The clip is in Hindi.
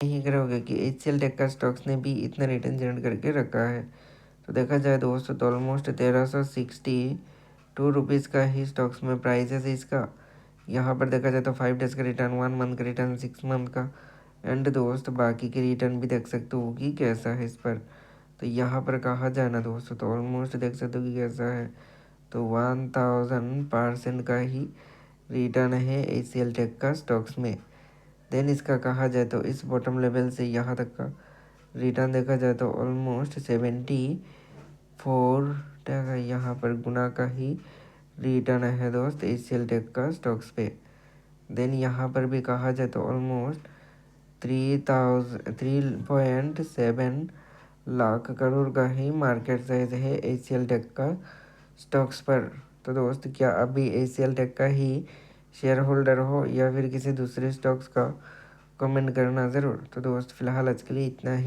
नहीं करोगे कि HCL टेक का स्टॉक्स ने भी इतना रिटर्न जनरेट करके रखा है। तो देखा जाए दोस्तों तो ऑलमोस्ट 1362 रुपीज़ का ही स्टॉक्स में प्राइस है इसका। यहाँ पर देखा जाए तो 5 डेज़ का रिटर्न, 1 मंथ का रिटर्न, 6 मंथ का, एंड दोस्त बाकी के रिटर्न भी देख सकते हो कि कैसा है इस पर। तो यहाँ पर कहा जाए ना दोस्तों तो ऑलमोस्ट देख सकते हो कि कैसा है, तो 1000% का ही रिटर्न है HCL टेक का स्टॉक्स में। देन इसका कहा जाए तो इस बॉटम लेवल से यहाँ तक का रिटर्न देखा जाए तो ऑलमोस्ट 74 टका यहाँ पर गुना का ही रिटर्न है दोस्त HCL टेक का स्टॉक्स पे। देन यहाँ पर भी कहा जाए तो ऑलमोस्ट 3.7 लाख करोड़ का ही मार्केट साइज है HCL टेक का स्टॉक्स पर। तो दोस्त क्या अभी HCL टेक का ही शेयर होल्डर हो या फिर किसी दूसरे स्टॉक्स का, कमेंट करना ज़रूर। तो दोस्त फिलहाल आज के लिए इतना ही।